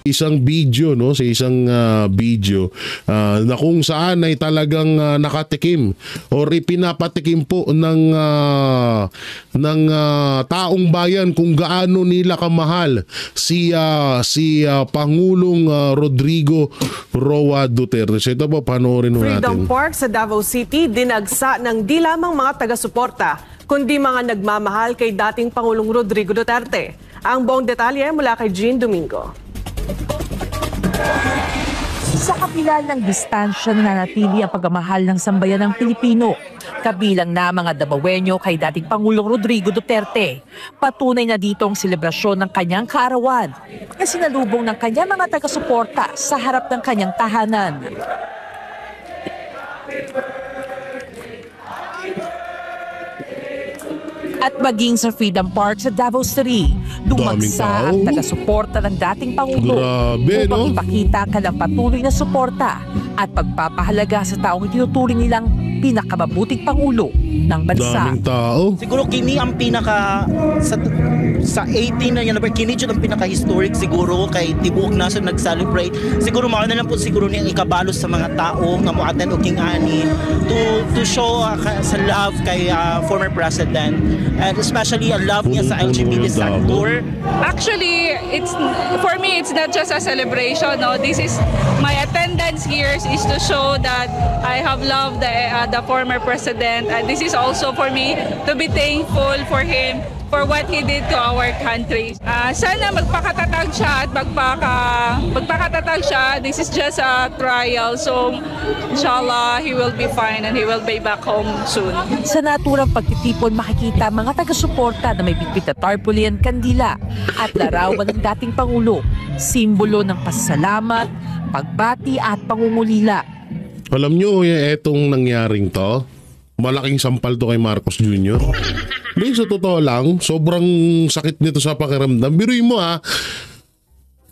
isang video, no, sa isang video na kung saan ay talagang nakatikim or ipinapatikim po ng taong bayan kung gaano nila kamahal si Pangulong Rodrigo Roa Duterte. So ito po, panoorin natin. Freedom Park sa Davao City dinagsa ng di lamang mga taga-suporta kundi mga nagmamahal kay dating Pangulong Rodrigo Duterte. Ang buong detalye mula kay Jean Domingo. Sa kabila ng distansya na nanatili ang pagmamahal ng sambayan ng Pilipino, kabilang na mga Davaoenyo kay dating Pangulong Rodrigo Duterte. Patunay na dito ang selebrasyon ng kanyang kaarawan na sinalubong ng kanyang mga taga-suporta sa harap ng kanyang tahanan. At maging sa Freedom Park sa Davao City, dumagsa ang taga-suporta ng dating Pangulo upang ipakita ang kanilang patuloy na suporta at pagpapahalaga sa taong itinuturing nilang pinakamabuting Pangulo ng bansa. Daming tao. Siguro kini ang pinaka sa 18 na yan, kini dyan ang pinaka-historic siguro kay tibuok nasa nag-celebrate. Siguro mao na lang po siguro niyang ikabalos sa mga tao nga mo-attend o king ani to show sa love kay former president and especially a love niya sa LGBT sector. Actually, for me it's not just a celebration. No, this is my attendance here is to show that I have loved the former president, and this is also for me to be thankful for him for what he did to our country. Sana magpakatatag siya at magpakatatag siya. This is just a trial. So, inshallah, he will be fine and he will be back home soon. Sa naturang pagtitipon, makikita mga taga-suporta na may bitbit na tarpaulin, kandila at larawan ng dating Pangulo. Simbolo ng pasasalamat, pagbati at pangungulila. Alam nyo, etong nangyaring to, malaking sampal to kay Marcos Jr. May sa totoo lang, sobrang sakit nito sa pakiramdam. Biruin mo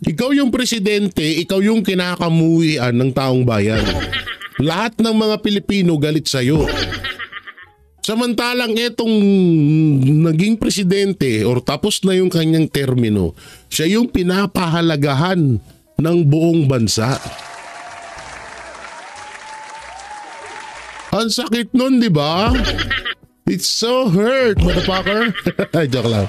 ikaw yung presidente, ikaw yung kinakamuhian ng taong bayan. Lahat ng mga Pilipino galit sa'yo. Samantalang etong naging presidente or tapos na yung kanyang termino, siya yung pinapahalagahan ng buong bansa. Ang sakit nun, di ba? It's so hurt, motherfucker. Joke lang.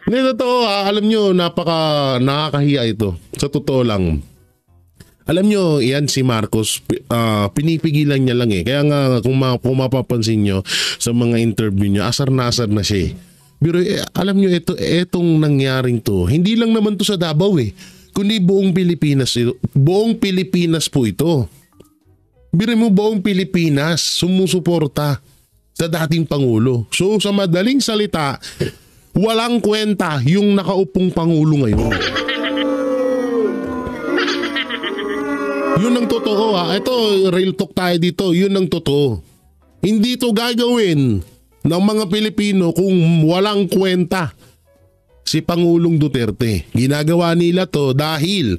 Hindi, totoo alam nyo, nakakahiya ito. Sa totoo lang. Alam nyo, yan si Marcos, pinipigilan niya lang Kaya nga, kung mapapansin nyo sa mga interview niya, asar na siya Pero alam nyo, etong nangyaring to, hindi lang naman to sa Davao kundi buong Pilipinas. Buong Pilipinas po ito. Biro mo, buong Pilipinas sumusuporta sa dating Pangulo. So sa madaling salita, walang kwenta yung nakaupong Pangulo ngayon. Yun ang totoo Ito, real talk tayo dito. Yun ang totoo. Hindi to gagawin ng mga Pilipino kung walang kwenta si Pangulong Duterte. Ginagawa nila to dahil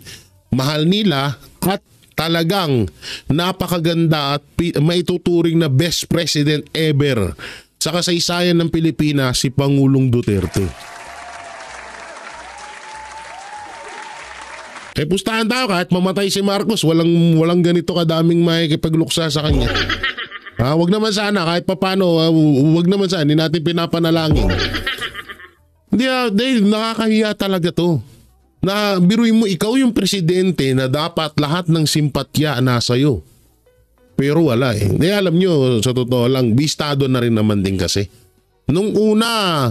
mahal nila at talagang napakaganda at maituturing na best president ever sa kasaysayan ng Pilipinas, si Pangulong Duterte. Pustahan tayo kahit mamatay si Marcos, walang ganito kadaming makikipagluksa sa kanya. Wag naman sana kahit papano, wag naman sana, hindi natin pinapanalangin. Hindi, nakakahiya talaga to. Na biruin mo, ikaw yung presidente na dapat lahat ng simpatya nasa iyo. Pero wala Hindi, alam nyo, sa totoo lang, bistado na rin naman din kasi. Nung una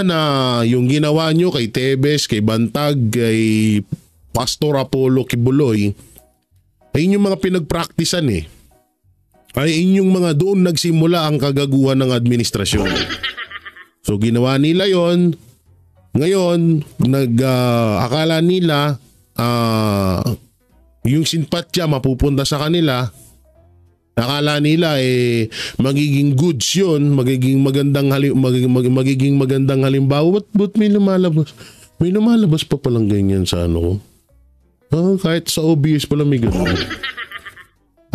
na yung ginawa nyo kay Tebes, kay Bantag, kay Pastor Apollo Kibuloy, ay yung mga pinagpraktisan ay inyong mga doon nagsimula ang kagaguhan ng administrasyon. So ginawa nila yon. Ngayon, akala nila yung simpatya mapupunta sa kanila. Akala nila magiging goods yun, magiging magandang halimbawa. But may lumalabas. May lumalabas pa palang ganyan sa kahit sa OBS pala may ganun.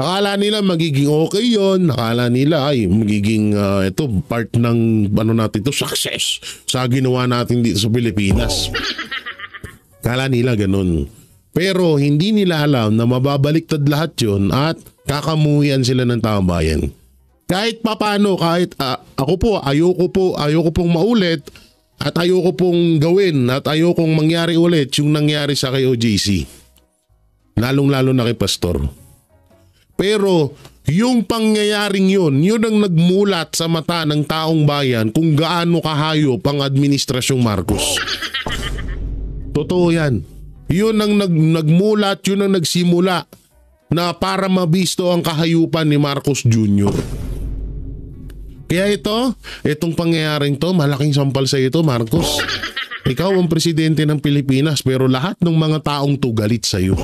Akala nila magiging okay yon, akala nila ay magiging ito part ng ano natin to, success sa ginawa natin dito sa Pilipinas. Akala nila ganun. Pero hindi nila alam na mababaliktad lahat yon at kakamuhian sila ng taong bayan. Kahit papano, kahit ako po, ayoko pong maulit at ayoko pong gawin at ayokong mangyari ulit yung nangyari sa kay OJC. Lalong-lalo na kay Pastor. Pero yung pangyayaring yun ang nagmulat sa mata ng taong bayan kung gaano kahayop ang administrasyong Marcos. Totoo yan. Yun ang nagmulat, yun ang nagsimula na para mabisto ang kahayupan ni Marcos Jr. Kaya itong pangyayaring to, malaking sampal sa ito, Marcos. Ikaw ang presidente ng Pilipinas pero lahat ng mga taong to galit sa iyo.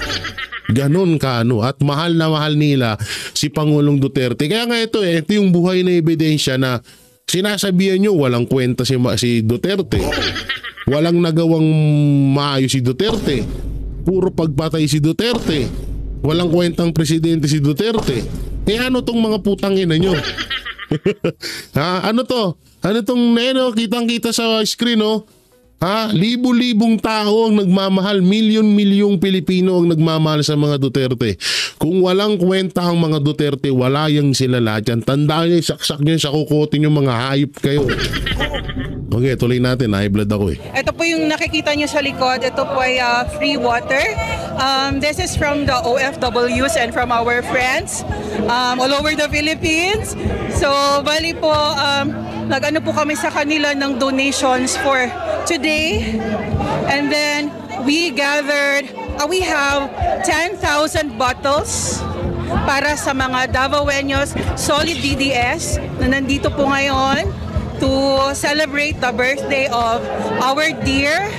Ganon ka at mahal na mahal nila si Pangulong Duterte. Kaya nga ito yung buhay na ebidensya na sinasabihan nyo walang kwenta si Duterte. Walang nagawang maayos si Duterte. Puro pagpatay si Duterte. Walang kwentang presidente si Duterte. Ano tong mga putang ina nyo? Ano to? Ano tong kitang-kita sa screen libu-libong tao ang nagmamahal, milyon-milyong Pilipino ang nagmamahal sa mga Duterte. Kung walang kwenta ang mga Duterte, wala yang sila lahat yan. Tandaan nyo, saksak nyo sa kukotin yung mga hayop kayo. Okay, tuloy natin. High blood ako Ito po yung nakikita nyo sa likod. Ito po ay free water. This is from the OFWs and from our friends all over the Philippines. So, bali po, nag-ano po kami sa kanila ng donations for today. And then, we gathered, we have 10,000 bottles para sa mga Davaoeños Solid DDS na nandito po ngayon to celebrate the birthday of our dear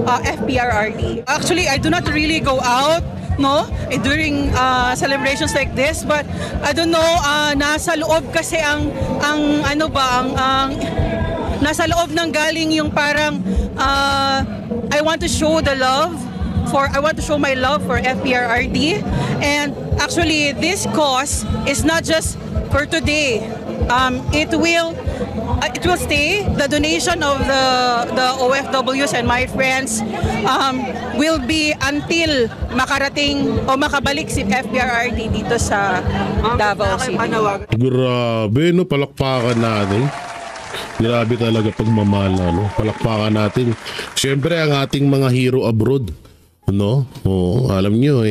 FPRRD. Actually, I do not really go out during celebrations like this, but I don't know, nasa loob kasi ang nasa loob ng galing yung parang I want to show my love for FPRRD. And actually this cause is not just for today. It will stay. The donation of the OFWs and my friends will be until makarating o makabalik si FPRRD dito sa Davao City. Grabe, palakpakan natin. Grabe talaga pagmamahal, palakpakan natin. Siyempre ang ating mga hero abroad, alam nyo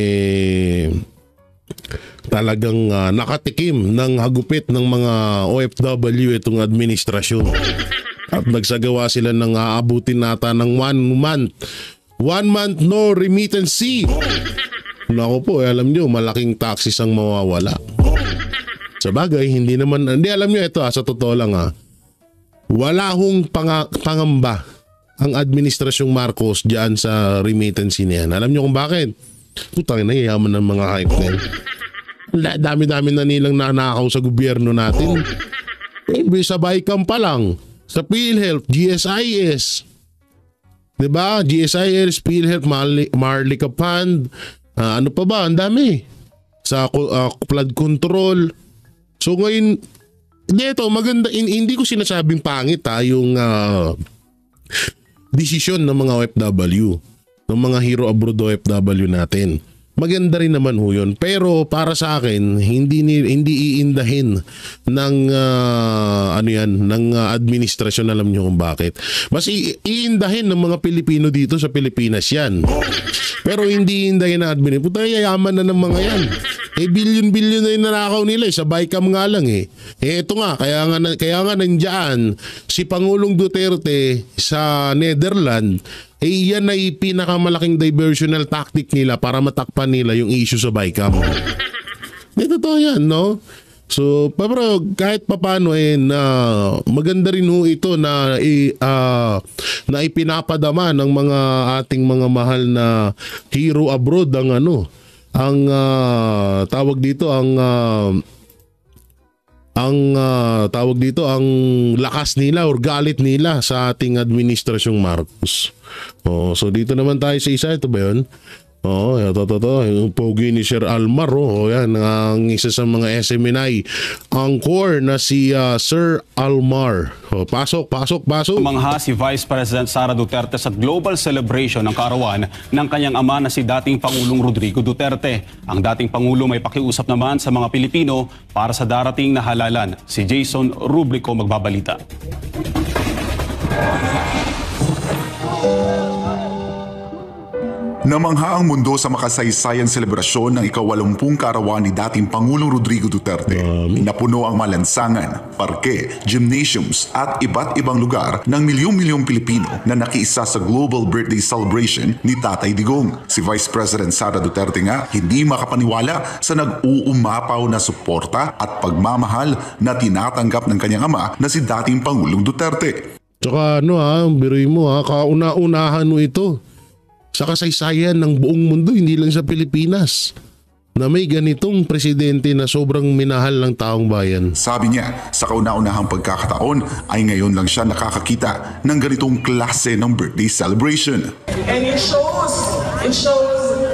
talagang nakatikim ng hagupit ng mga OFW itong administrasyon. At nagsagawa sila ng aabutin nata ng 1 month no remittance. Naku po, alam nyo, malaking taxes ang mawawala. Sa bagay, hindi alam nyo ito sa totoo lang wala hong pangamba ang administrasyong Marcos diyan sa remittance niyan. Alam nyo kung bakit? Putang ina, yaman ng mga hype na yan. Dami-dami na nilang nanakaw sa gobyerno natin. Sa BICAM pa lang, sa PhilHealth, GSIS. Diba? GSIS, PhilHealth, Marlica Fund, ano pa ba? Ang dami. Sa flood control. So ngayon, dito, maganda, hindi ko sinasabing pangit yung desisyon ng mga OFW, ng mga hero abroad OFW natin. Maganda rin naman yun. Pero para sa akin, hindi iindahin ng ng administrasyon, alam niyo kung bakit. Mas iindahin ng mga Pilipino dito sa Pilipinas yan. Pero hindi iindahin ng administrasyon. Puta, yayaman na ng mga yan. Bilyon-bilyon na yung nanakaw nila sa BICAM nga lang ito nga, kaya nga nandiyan si Pangulong Duterte sa Netherlands. Yan ay pinakamalaking diversional tactic nila para matakpan nila yung issue sa BICAM. Totoo yan, So, pero kahit papano maganda rin ito na ipinapadama ng mga ating mga mahal na hero abroad ang ang lakas nila or galit nila sa ating administrasyong Marcos. So dito naman tayo sa isa, ito ba yun? Oo, totoo. Yung pogi ni Sir Almar, yan, ang isa sa mga SMNI Angkor na si Sir Almar. Pasok. Mangha si Vice President Sara Duterte sa global celebration ng kaarawan ng kanyang ama na si dating Pangulong Rodrigo Duterte. Ang dating Pangulo may pakiusap naman sa mga Pilipino para sa darating na halalan. Si Jason Rubrico magbabalita. Namangha ang mundo sa makasaysayan selebrasyon ng ika-80 kaarawan ni dating Pangulong Rodrigo Duterte. Napuno ang malansangan, parke, gymnasiums at iba't ibang lugar ng milyong-milyong Pilipino na nakiisa sa global birthday celebration ni Tatay Digong. Si Vice President Sara Duterte nga hindi makapaniwala sa nag-uumapaw na suporta at pagmamahal na tinatanggap ng kanyang ama na si dating Pangulong Duterte. Tsaka biruin mo kauna-unahan mo ito sa kasaysayan ng buong mundo, hindi lang sa Pilipinas, na may ganitong presidente na sobrang minahal ng taong bayan. Sabi niya, sa kauna-unahang pagkakataon ay ngayon lang siya nakakakita ng ganitong klase ng birthday celebration. And it shows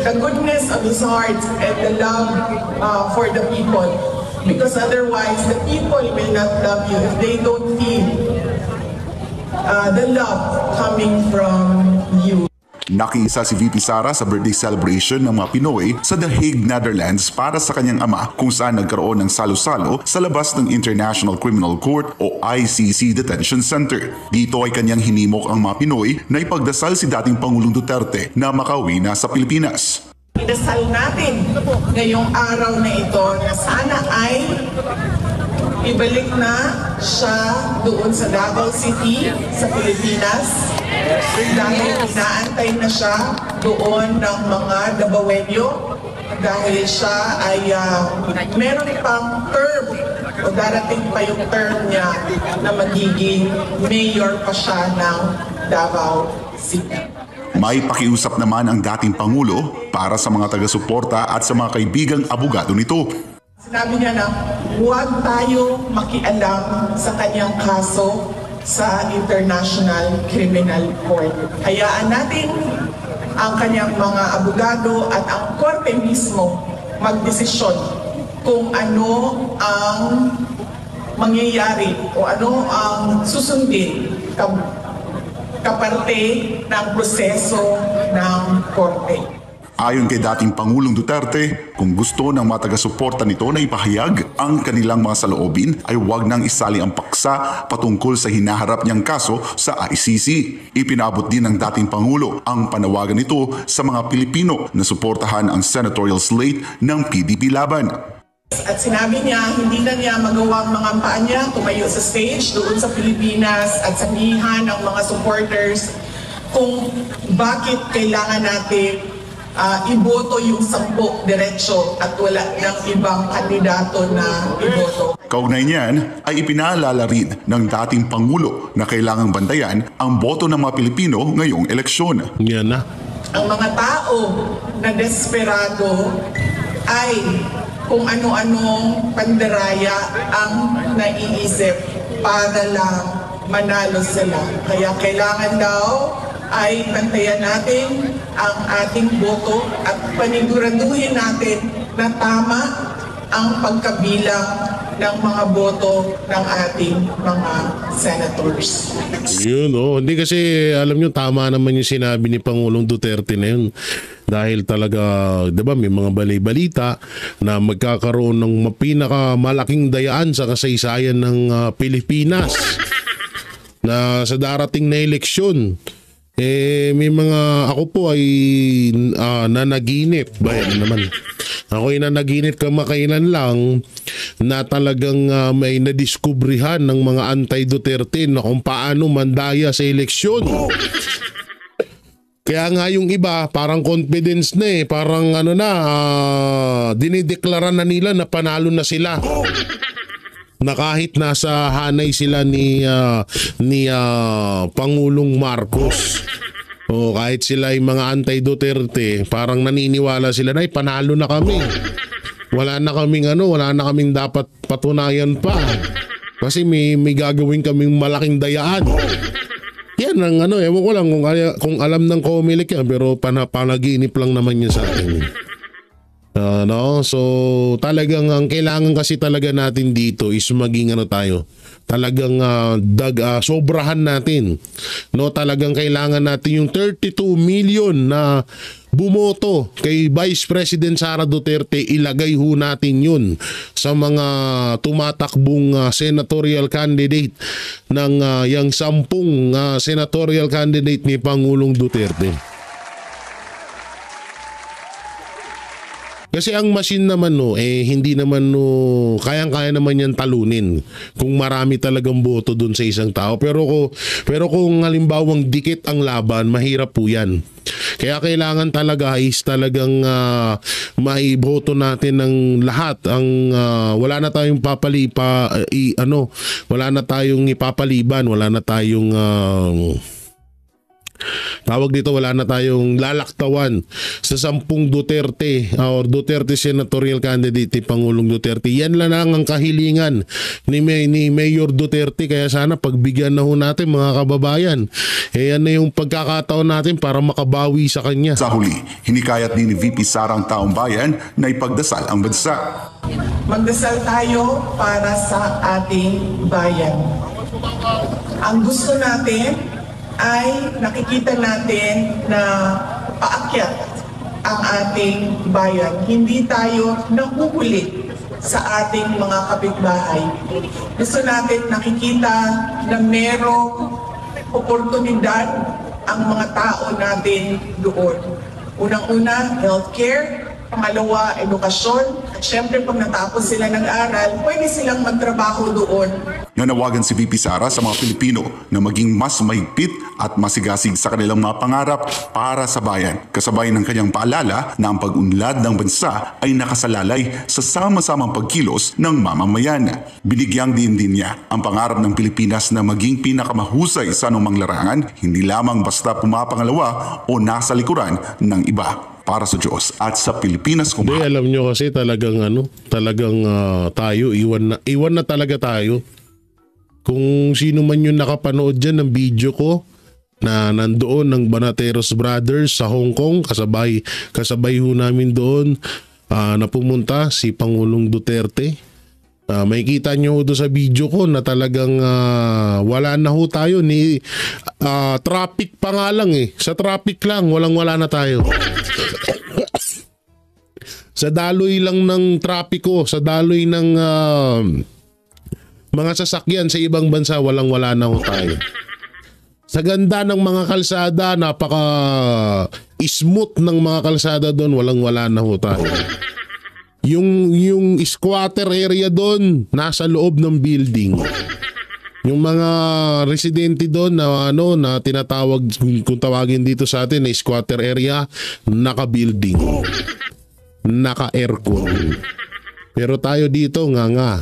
the goodness of his heart and the love for the people. Because otherwise, the people will not love you if they don't feel the love coming from you. Nakiisa si VP Sara sa birthday celebration ng mga Pinoy sa The Hague, Netherlands para sa kanyang ama kung saan nagkaroon ng salo-salo sa labas ng International Criminal Court o ICC Detention Center. Dito ay kanyang hinimok ang mga Pinoy na ipagdasal si dating Pangulong Duterte na makauwi na sa Pilipinas. Idasal natin ngayong araw na ito na sana ay ibalik na siya doon sa Davao City sa Pilipinas dahil inaantay na siya doon ng mga Davaoenyo dahil siya ay meron pang term o darating pa yung term niya na magiging mayor pa siya ng Davao City. May pakiusap naman ang dating Pangulo para sa mga taga-suporta at sa mga kaibigang abogado nito. Sinabi niya na huwag tayo makialam sa kanyang kaso sa International Criminal Court. Hayaan natin ang kanyang mga abogado at ang korte mismo magdesisyon kung ano ang mangyayari o ano ang susundin kaparte ng proseso ng korte. Ayon kay dating Pangulong Duterte, kung gusto ng mga taga-suporta nito na ipahayag ang kanilang mga saloobin ay huwag nang isali ang paksa patungkol sa hinaharap niyang kaso sa ICC. Ipinabot din ng dating Pangulo ang panawagan nito sa mga Pilipino na suportahan ang senatorial slate ng PDP laban. At sinabi niya, hindi na niya magawang mga paa niya tumayo sa stage doon sa Pilipinas at sabihan ng mga supporters kung bakit kailangan natin iboto yung 10 diretsyo at wala ng ibang kandidato na iboto. Kaugnay niyan ay ipinaalala rin ng dating Pangulo na kailangang bantayan ang boto ng mga Pilipino ngayong eleksyon. Yan na. Ang mga tao na desperado ay kung ano-anong pandaraya ang naiisip para lang manalo sila. Kaya kailangan daw ay bantayan natin ang ating boto at paniguraduhin natin na tama ang pagkabilang ng mga boto ng ating mga senators. Yun, hindi kasi alam nyo, tama naman yung sinabi ni Pangulong Duterte na yun. Dahil talaga, di ba, may mga balay-balita na magkakaroon ng pinakamalaking dayaan sa kasaysayan ng Pilipinas na sa darating na eleksyon. May mga, ako po ay nanaginip. Bayan naman. Ako ay nanaginip kamakailan lang na talagang may nadiskubrihan ng mga anti-Duterte na kung paano mandaya sa eleksyon. Kaya nga yung iba, parang confidence na parang dinideklara na nila na panalo na sila. Na kahit nasa hanay sila ni Pangulong Marcos o kahit sila ay mga anti-Duterte, parang naniniwala sila na panalo na kami. Wala na kaming dapat patunayan pa. Kasi may gagawin kaming malaking dayaan. Yan ang ano, ewan ko lang kung alam ng Comelec yan, pero panaginip lang naman yan sa akin. No? So talagang ang kailangan kasi talaga natin dito is maging ano tayo, talagang sobrahan natin. No, talagang kailangan natin yung 32 million na bumoto kay Vice President Sara Duterte, ilagay ho natin yun sa mga tumatakbong senatorial candidate ng yung 10 senatorial candidate ni Pangulong Duterte. Kasi ang machine naman hindi naman kayang-kaya naman yan talunin kung marami talagang boto dun sa isang tao. Pero kung halimbawang dikit ang laban, mahirap po yan. Kaya kailangan talaga is talagang maiboto natin ng lahat. Wala na tayong wala na tayong ipapaliban, wala na tayong wala na tayong lalaktawan sa 10 Duterte or Duterte senatorial candidate ni Pangulong Duterte. Yan lang ang kahilingan ni Mayor Duterte, kaya sana pagbigyan na ho natin mga kababayan. Yan na yung pagkakataon natin para makabawi sa kanya. Sa huli, hinikayat din ni VP Sara ang taong bayan na ipagdasal ang bansa. Magdasal tayo para sa ating bayan. Ang gusto natin ay nakikita natin na paakyat ang ating bayan. Hindi tayo nahuhuli sa ating mga kapitbahay. Gusto natin nakikita na merong oportunidad ang mga tao natin doon. Unang-una, healthcare. Pangalawa, edukasyon. At syempre, pag natapos sila ng aral, pwede silang magtrabaho doon. Nanawagan si VP Sara sa mga Pilipino na maging mas mahigpit at masigasig sa kanilang mga pangarap para sa bayan. Kasabay ng kanyang paalala na ang pag-unlad ng bansa ay nakasalalay sa sama-samang pagkilos ng mamamayan. Binigyang din niya ang pangarap ng Pilipinas na maging pinakamahusay sa anumang larangan, hindi lamang basta pumapangalawa o nasa likuran ng iba. Para sa Diyos at sa Pilipinas kung alam nyo kasi talagang tayo, iwan na talaga tayo. Kung sino man yung nakapanood dyan ng video ko na nandoon ng Banateros Brothers sa Hong Kong, kasabay ho namin doon na pumunta si Pangulong Duterte. May kita nyo doon sa video ko na talagang wala na ho tayo ni traffic pa nga lang sa traffic lang wala na tayo. Sa daloy lang ng trapiko, sa daloy ng mga sasakyan sa ibang bansa, wala na ho tayo. Sa ganda ng mga kalsada, napaka smooth ng mga kalsada doon, wala na ho tayo. Yung squatter area doon, nasa loob ng building. Yung mga residente doon na tinatawag, kung tawagin dito sa atin, na squatter area, naka-building. Naka-aircon. Pero tayo dito, nga.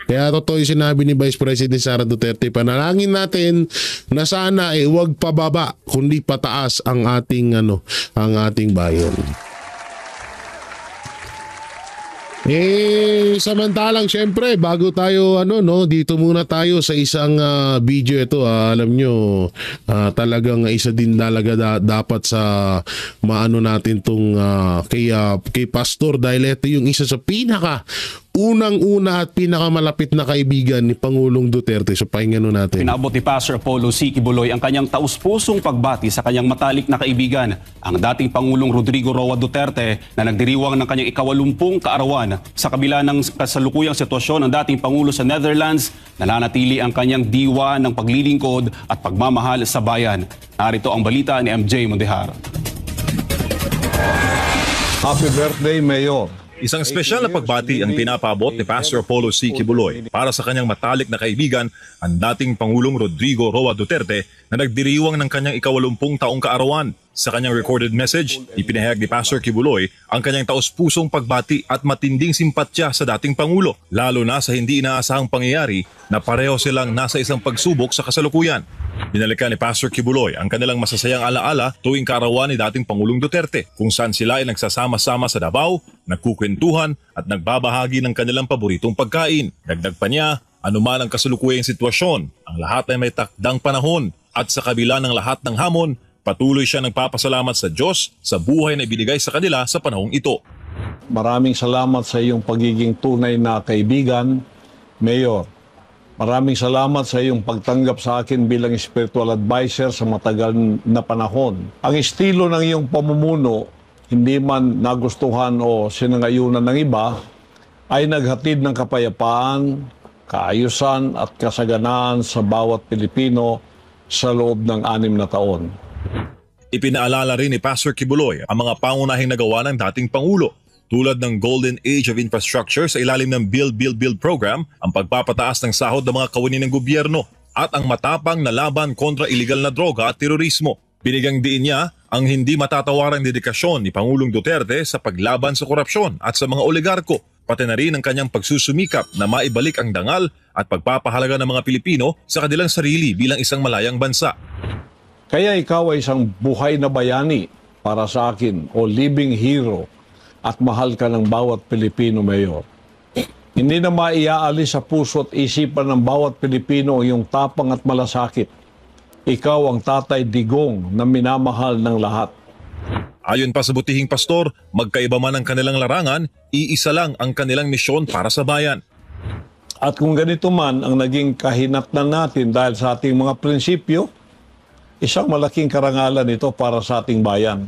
Kaya totoo yung sinabi ni Vice President Sara Duterte, panalangin natin na sana huwag pababa, kundi pataas ang ating bayan. Samantalang syempre bago tayo dito muna tayo sa isang video ito. Alam nyo, talagang isa din talaga dapat sa maano natin tong kay Pastor, dahil ito yung isa sa unang-una at pinakamalapit na kaibigan ni Pangulong Duterte. So pakinggan natin. Pinaabot ni Pastor Apollo C. Quiboloy ang kanyang taus-pusong pagbati sa kanyang matalik na kaibigan, ang dating Pangulong Rodrigo Roa Duterte, na nagdiriwang ng kanyang ika-80 kaarawan. Sa kabila ng kasalukuyang sitwasyon ng dating Pangulo sa Netherlands, nananatili ang kanyang diwa ng paglilingkod at pagmamahal sa bayan. Narito ang balita ni MJ Mondehar. Happy birthday, Mayor! Isang espesyal na pagbati ang pinapaabot ni Pastor Apollo C. Quiboloy para sa kanyang matalik na kaibigan, ang dating Pangulong Rodrigo Roa Duterte, na nagdiriwang ng kanyang ika-80 taong kaarawan. Sa kanyang recorded message, ipinahayag ni Pastor Quiboloy ang kanyang taus-pusong pagbati at matinding simpatya sa dating Pangulo, lalo na sa hindi inaasahang pangyayari na pareho silang nasa isang pagsubok sa kasalukuyan. Binalikan ni Pastor Quiboloy ang kanilang masasayang alaala tuwing kaarawan ni dating Pangulong Duterte, kung saan sila ay nagsasama-sama sa Davao, nagkukwentuhan at nagbabahagi ng kanilang paboritong pagkain. Dagdag pa niya, anuman ang kasalukuyang sitwasyon, ang lahat ay may takdang panahon At sa kabila ng lahat ng hamon, patuloy siya nagpapasalamat sa Diyos sa buhay na ibinigay sa kanila sa panahong ito. Maraming salamat sa iyong pagiging tunay na kaibigan, Mayor. Maraming salamat sa iyong pagtanggap sa akin bilang spiritual advisor sa matagal na panahon. Ang estilo ng iyong pamumuno, hindi man nagustuhan o sinangayunan ng iba, ay naghatid ng kapayapaan, kaayusan at kasaganaan sa bawat Pilipino sa loob ng 6 na taon. Ipinaalala rin ni Pastor Kibuloy ang mga pangunahing nagawa ng dating Pangulo tulad ng Golden Age of Infrastructure sa ilalim ng Build program, ang pagpapataas ng sahod ng mga kawani ng gobyerno at ang matapang na laban kontra iligal na droga at terorismo. Binigyang diin niya ang hindi matatawarang dedikasyon ni Pangulong Duterte sa paglaban sa korupsyon at sa mga oligarko, pati na rin ang kanyang pagsusumikap na maibalik ang dangal at pagpapahalaga ng mga Pilipino sa kanilang sarili bilang isang malayang bansa. Kaya ikaw ay isang buhay na bayani para sa akin o living hero at mahal ka ng bawat Pilipino, Mayor. Hindi na maiaalis sa puso at isipan ng bawat Pilipino ang iyong tapang at malasakit. Ikaw ang tatay digong na minamahal ng lahat. Ayon pa sa butihing pastor, magkaiba man ang kanilang larangan, iisa lang ang kanilang misyon para sa bayan. At kung ganito man ang naging kahinatnan natin dahil sa ating mga prinsipyo, isang malaking karangalan ito para sa ating bayan.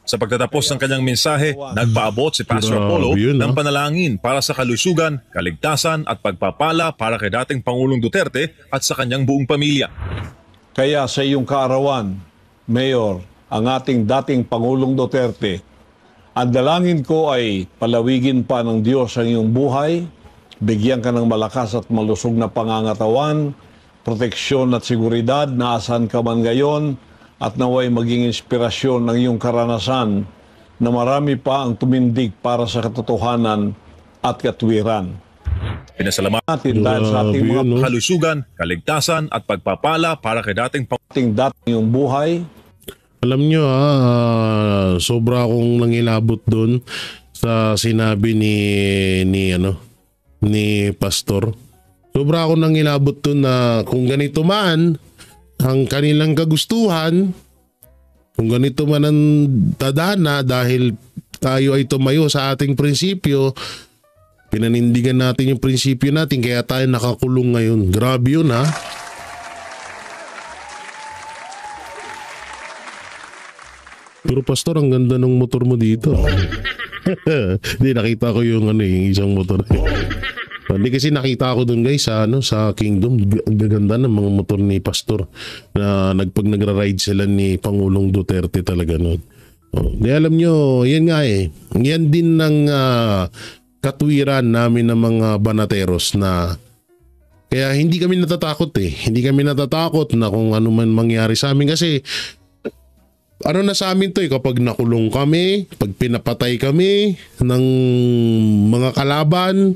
Sa pagtatapos ng kanyang mensahe, nagpaabot si Pastor Apollo ng panalangin para sa kalusugan, kaligtasan at pagpapala para kay dating Pangulong Duterte at sa kanyang buong pamilya. Kaya sa iyong kaarawan, Mayor, ang ating dating Pangulong Duterte, ang dalangin ko ay palawigin pa ng Diyos ang iyong buhay, bigyan ka ng malakas at malusog na pangangatawan, proteksyon at seguridad na asan ka man ngayon, at naway maging inspirasyon ng iyong karanasan na marami pa ang tumindig para sa katotohanan at katwiran. Pinasalamatan natin dahil sa ating mga kalusugan, kaligtasan at pagpapala para kay dating iyong buhay. Alam nyo sobra akong nangilabot doon sa sinabi ni Pastor. Sobra akong nangilabot doon na kung ganito man ang kanilang kagustuhan, kung ganito man ang tadhana dahil tayo ay tumayo sa ating prinsipyo, pinanindigan natin yung prinsipyo natin kaya tayo nakakulong ngayon. Grabe yun ha. Pero Pastor, ang ganda ng motor mo dito. Hindi, nakita ko yung isang motor. Hindi kasi nakita ko doon guys sa Kingdom. Ang gaganda ng mga motor ni Pastor na nagra-ride sila ni Pangulong Duterte talaga noon. Di alam nyo, yan nga yan din ng katwiran namin ng mga banateros na kaya hindi kami natatakot Hindi kami natatakot na kung ano man mangyari sa amin kasi na sa amin to kapag nakulong kami, pag pinapatay kami ng mga kalaban,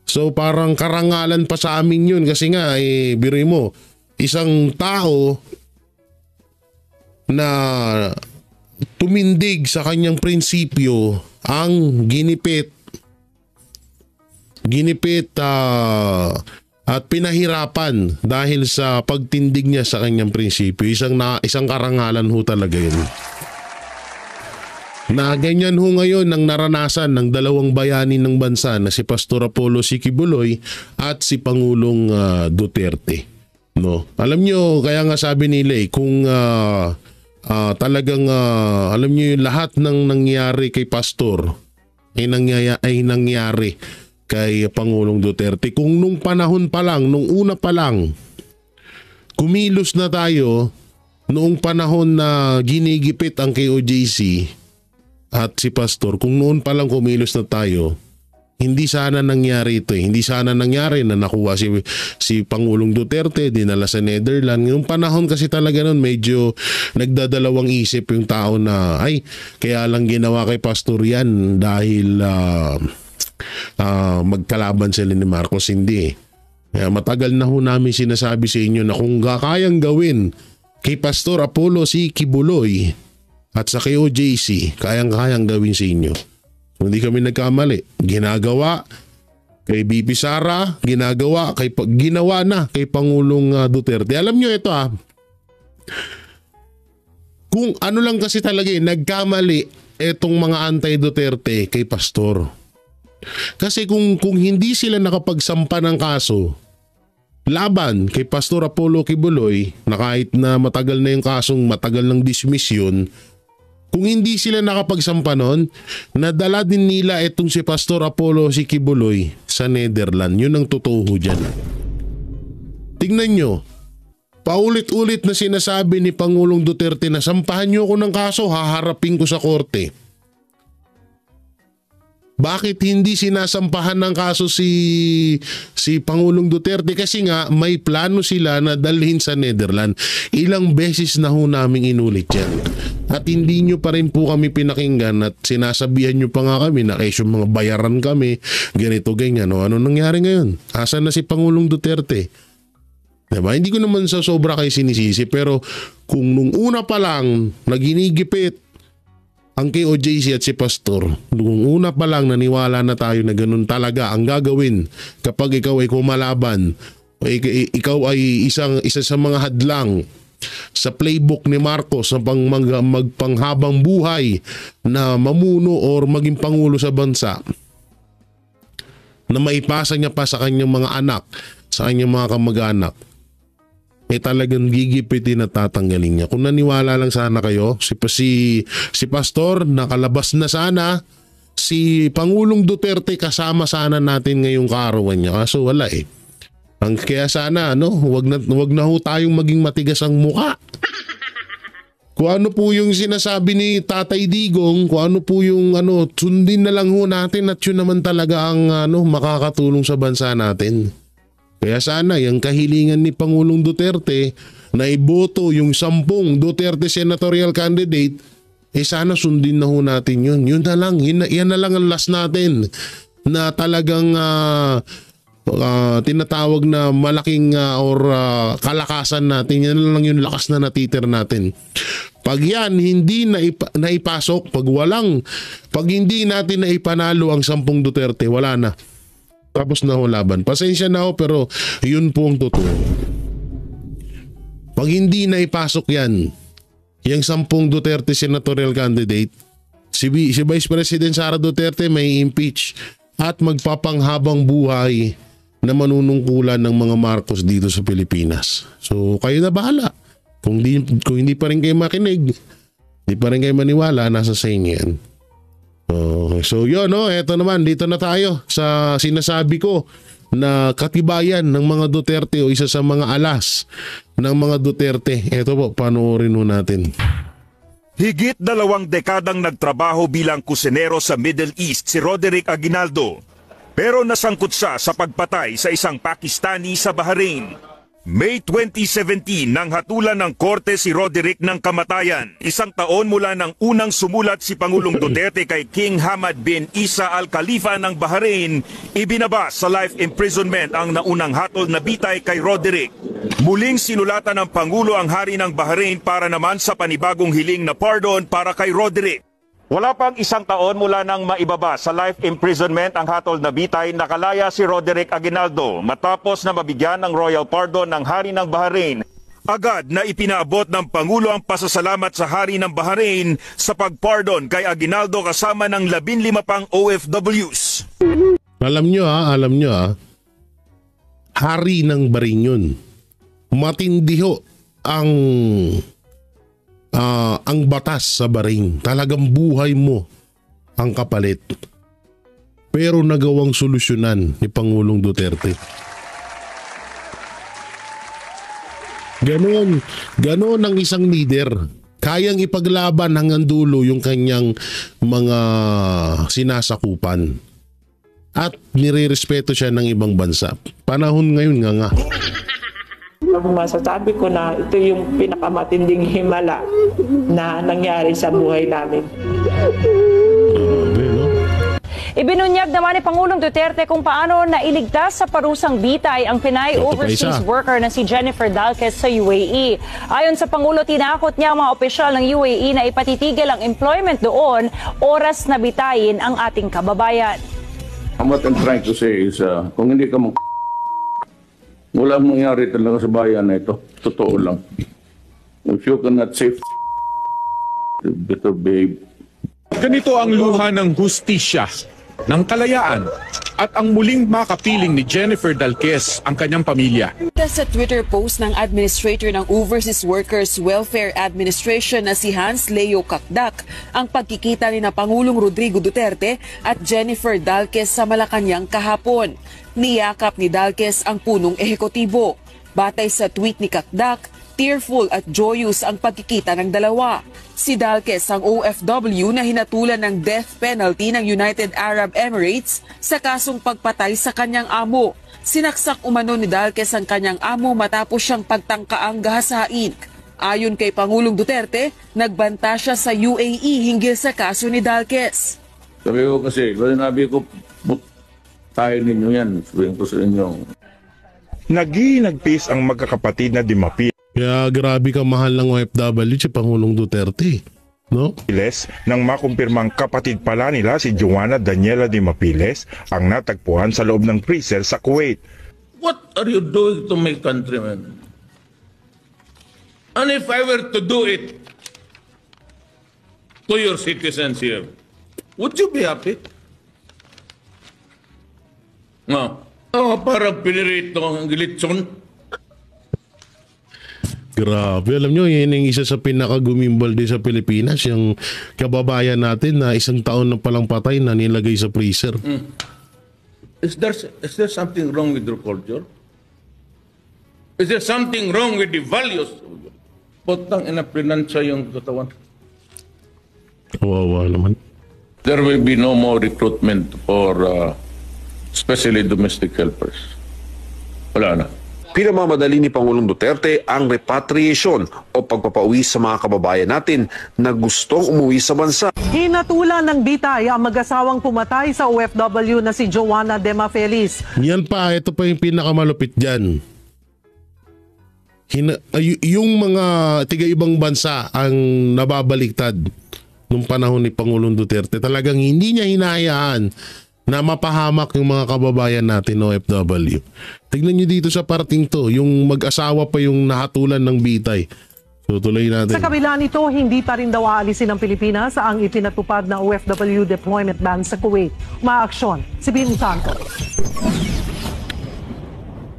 so parang karangalan pa sa amin yun kasi nga biruin mo, isang tao na tumindig sa kanyang prinsipyo ang ginipit at pinahirapan dahil sa pagtindig niya sa kanyang prinsipyo. Isang karangalan ho talaga yun. Na ganyan ho ngayon ang naranasan ng dalawang bayani ng bansa na si Pastor Apollo C. Kibuloy at si Pangulong Duterte. No? Alam nyo, kaya nga sabi nila kung talagang alam nyo yung lahat ng nangyari kay Pastor ay nangyari kay Pangulong Duterte. Kung nung panahon pa lang, nung una pa lang, kumilos na tayo noong panahon na ginigipit ang KOJC at si Pastor, kung noon pa lang kumilos na tayo, hindi sana nangyari ito. Hindi sana nangyari na nakuha si Pangulong Duterte, dinala sa Netherlands. Yung panahon kasi talaga noon, medyo nagdadalawang isip yung tao na, kaya lang ginawa kay Pastor yan dahil magkalaban sila ni Marcos. Hindi Kaya matagal na ho namin sinasabi sa inyo na kung kayang gawin kay Pastor Apollo C. Kibuloy at sa KOJC, kayang-kayang gawin sa inyo. Hindi kami nagkamali. Ginagawa kay BP Sara, ginawa na kay Pangulong Duterte. Alam nyo ito Kung ano lang kasi talaga nagkamali etong mga anti-Duterte kay Pastor. Kasi kung hindi sila nakapagsampa ng kaso laban kay Pastor Apollo Kibuloy, na kahit na matagal na yung kasong matagal ng dismiss yun, kung hindi sila nakapagsampa nun, nadala din nila itong si Pastor Apollo si Kibuloy sa Netherlands. Yun ang totoo dyan. Tingnan nyo, paulit-ulit na sinasabi ni Pangulong Duterte na sampahan nyo ako ng kaso, haharapin ko sa korte. Bakit hindi sinasampahan ng kaso si Pangulong Duterte? Kasi nga may plano sila na dalhin sa Netherlands. Ilang beses na ho namin inulit yan. At hindi nyo pa rin po kami pinakinggan at sinasabihan nyo pa nga kami na kayo mga bayaran kami, ganito ganyan. Ano nangyari ngayon? Asan na si Pangulong Duterte? Diba? Hindi ko naman sa sobra kayo sinisisi, pero kung nung una pa lang naginigipit ang KOJC at si Pastor, nung una pa lang naniwala na tayo na ganun talaga ang gagawin kapag ikaw ay kumalaban, ikaw ay isa sa mga hadlang sa playbook ni Marcos na magpanghabang buhay na mamuno or maging pangulo sa bansa, na maipasa niya pa sa kanyang mga anak, sa kanyang mga kamag-anak, talagang gigipitin at tatanggalin niya. Kung naniwala lang sana kayo, si Pastor nakalabas na sana, si Pangulong Duterte kasama sana natin ngayong kaarawan niya. Kaso wala eh. Kaya sana wag na ho tayong maging matigas ang muka. Kung ano po yung sinasabi ni Tatay Digong, kung ano po yung sundin na lang ho natin at yun naman talaga ang makakatulong sa bansa natin. Kaya sana yung kahilingan ni Pangulong Duterte na iboto yung 10 Duterte senatorial candidate, sana sundin na ho natin yun. Yun na lang, yan na lang ang last natin na talagang tinatawag na malaking kalakasan natin. Yan na lang yung lakas na natitir natin. Pag yan hindi naipasok, pag hindi natin naipanalo ang 10 Duterte, wala na. Tapos na ho laban. Pasensya na ho, pero yun po ang totoo. Pag hindi naipasok yan, yung 10 Duterte senatorial candidate, si Vice President Sara Duterte may impeach at magpapanghabang buhay na manunungkulan ng mga Marcos dito sa Pilipinas. So kayo na bahala. Kung hindi pa rin kayo makinig, hindi pa rin kayo maniwala, nasa sa inyo yan. So yun, eto naman, dito na tayo sa sinasabi ko na katibayan ng mga Duterte o isa sa mga alas ng mga Duterte. Eto po, panoorin ho natin. Higit 2 dekadang nagtrabaho bilang kusinero sa Middle East si Roderick Aguinaldo, pero nasangkot siya sa pagpatay sa isang Pakistani sa Bahrain. May 2017 nang hatulan ng korte si Roderick ng kamatayan. 1 taon mula nang unang sumulat si Pangulong Duterte kay King Hamad bin Isa Al Khalifa ng Bahrain, ibinaba sa life imprisonment ang naunang hatol na bitay kay Roderick. Muling sinulatan ng Pangulo ang hari ng Bahrain para naman sa panibagong hiling na pardon para kay Roderick. Wala pang 1 taon mula nang maibaba sa life imprisonment ang hatol na bitay, nakalaya si Roderick Aguinaldo matapos na mabigyan ng royal pardon ng hari ng Bahrain. Agad na ipinaabot ng Pangulo ang pasasalamat sa hari ng Bahrain sa pagpardon kay Aguinaldo kasama ng 15 pang OFWs. Alam nyo hari ng Bahrain yun. Matindi ho ang batas sa Bahrain. Talagang buhay mo ang kapalit. Pero nagawang solusyonan ni Pangulong Duterte. Ganon ang isang leader. Kayang ipaglaban hanggang dulo yung kanyang mga sinasakupan. At nirerespeto siya ng ibang bansa. Panahon ngayon nga. Masasabi ko na ito yung pinakamatinding himala na nangyari sa buhay namin. Ibinunyag naman ni Pangulong Duterte kung paano nailigtas sa parusang bitay ang Pinay overseas worker na si Jennifer Dalquez sa UAE. Ayon sa Pangulo, tinakot niya ang mga opisyal ng UAE na ipatitigil ang employment doon oras na bitayin ang ating kababayan. What I'm trying to say is, kung hindi ka walang mangyari talaga sa bayan na ito. Totoo lang. If you cannot save, you better behave. Ganito ang luha ng hustisya, ng kalayaan, at ang muling makapiling ni Jennifer Dalquez ang kanyang pamilya. Sa Twitter post ng Administrator ng Overseas Workers Welfare Administration na si Hans Leo Kakdak, ang pagkikita ni na Pangulong Rodrigo Duterte at Jennifer Dalquez sa Malacanang kahapon. Niyakap ni Dalquez ang punong ehekutibo. Batay sa tweet ni Kakdak, tearful at joyous ang pagkikita ng dalawa. Si Dalquez ang OFW na hinatulan ng death penalty ng United Arab Emirates sa kasong pagpatay sa kanyang amo. Sinaksak umano ni Dalquez ang kanyang amo matapos siyang pagtangkaang gahasain. Ayon kay Pangulong Duterte, nagbanta siya sa UAE hinggil sa kaso ni Dalquez. Sabi ko kasi, sabi ko, tayo ninyo yan. Sabihin ko sa inyo. Nagpis ang magkakapatid na Dimapil. Kaya grabe ka mahal ng OFW si Pangulong Duterte, no? Nang makumpirmang kapatid pala nila si Joanna Daniela Dimapiles ang natagpuan sa loob ng freezer sa Kuwait. What are you doing to my countrymen? And if I were to do it to your citizens here, would you be happy? No. Oh, parang pinirito ang gilitson. Grabe, alam nyo, yun yung isa sa pinakagumimbal din sa Pilipinas, yung kababayan natin na 1 taon na palang patay na nilagay sa freezer. Is there something wrong with your culture? Is there something wrong with the values? Potang inapinansya yung katawan. Kawawa naman. There will be no more recruitment for especially domestic helpers. Wala na. Pinamamadali ni Pangulong Duterte ang repatriation o pagpapauwi sa mga kababayan natin na gustong umuwi sa bansa. Hinatulan ng bitay ang mag-asawang pumatay sa OFW na si Joanna Demafelis. Yan pa, ito pa yung pinakamalupit dyan. Yung mga tiga-ibang bansa ang nababaliktad nung panahon ni Pangulong Duterte. Talagang hindi niya hinahayaan na mapahamak yung mga kababayan natin OFW. Tignan nyo dito sa parting to, yung mag-asawa pa yung nahatulan ng bitay. Tutuloy natin. Sa kabila nito, hindi pa rin daw aalisin ng Pilipinas ang ipinatupad na OFW deployment ban sa Kuwait. Umaaksyon si Bin Santos.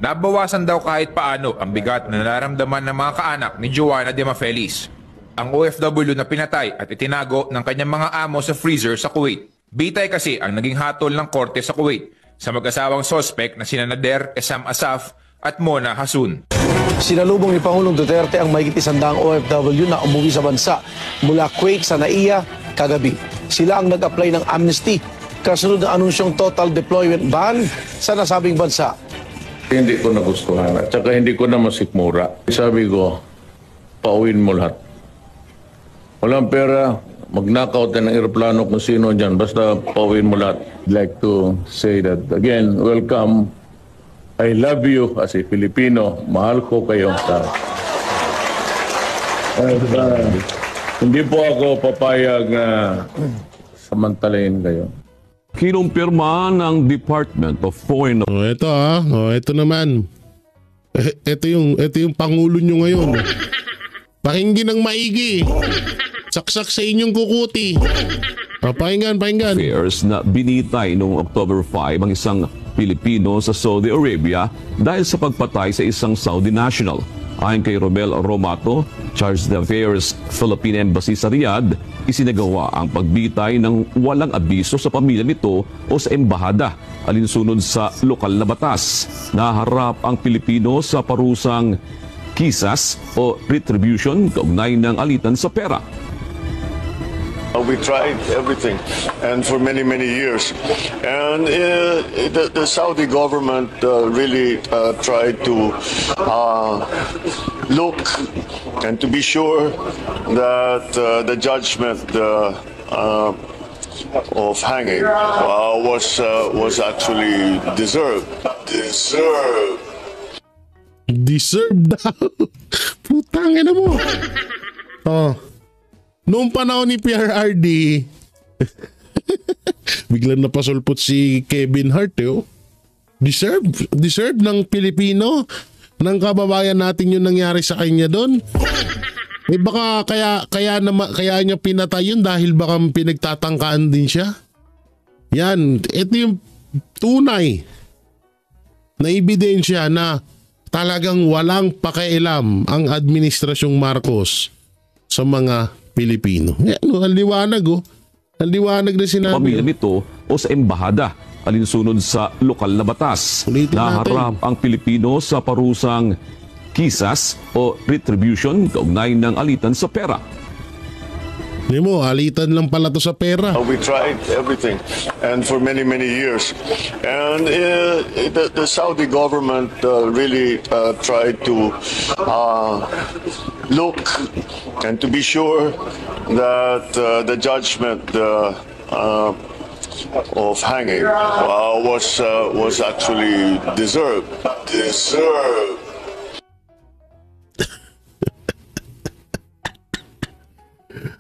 Nabawasan daw kahit paano ang bigat na nararamdaman ng mga kaanak ni Joanna Demafelis, ang OFW na pinatay at itinago ng kanyang mga amo sa freezer sa Kuwait. Bitay kasi ang naging hatol ng korte sa Kuwait sa mag-asawang sospek na sina Nader Esam Asaf at Mona Hasun. Sinalubong ni Pangulong Duterte ang mahigit 100 OFW na umuwi sa bansa mula Kuwait sa Naiya kagabi. Sila ang nag-apply ng amnesty kasunod ng anunsyong total deployment ban sa nasabing bansa. Hindi ko nagustuhan at saka hindi ko na masikmura. Sabi ko, pauwin mo lahat. Walang pera, mag-knockout ng aeroplano kung sino dyan, basta pauwin mo lahat. I'd like to say that again, welcome. I love you as a Filipino. Mahal ko kayo. Hindi po ako papayag na samantalayin kayo. Kinumpirma ng Department of Foreign... ito naman. Ito yung Pangulo nyo ngayon. Pakinggan ng maigi. Saksak sa inyong kukuti. Pakinggan. Affairs na binitay noong October 5 ang isang Pilipino sa Saudi Arabia dahil sa pagpatay sa isang Saudi national. Ayon kay Romel Romato, Charge d'Affaires Philippine Embassy sa Riyadh, isinagawa ang pagbitay ng walang abiso sa pamilya nito o sa embahada alinsunod sa lokal na batas. Naharap ang Pilipino sa parusang kisas o retribution kaugnay ng alitan sa pera. We tried everything, and for many years, and the Saudi government really tried to look and to be sure that the judgment of hanging was actually deserved. Deserved daw. Putangin na mo. Noong panahon ni PRRD, biglang napasulpot si Kevin Hart. Deserve ng Pilipino, ng kababayan natin yung nangyari sa kanya doon. baka kaya niya pinatay yun dahil baka pinagtatangkaan din siya. Yan, ito yung tunay na ebidensya na talagang walang pakialam ang administrasyong Marcos sa mga Pilipino. Yan, ang liwanag Ang liwanag na sinabi. Pamilya nito o sa embahada, alinsunod sa lokal na batas. Naharap ang Pilipino sa parusang kisas o retribution kaugnay ng alitan sa pera. Hindi mo, alitan lang pala to sa pera. We tried everything and for many years. And the Saudi government really tried to look and to be sure that the judgment of hanging was actually deserved.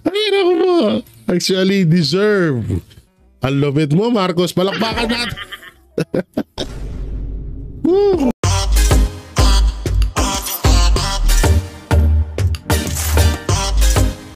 Ay, naku mo. Actually, deserve. Ang lupit mo, Marcos. Palakpakan natin.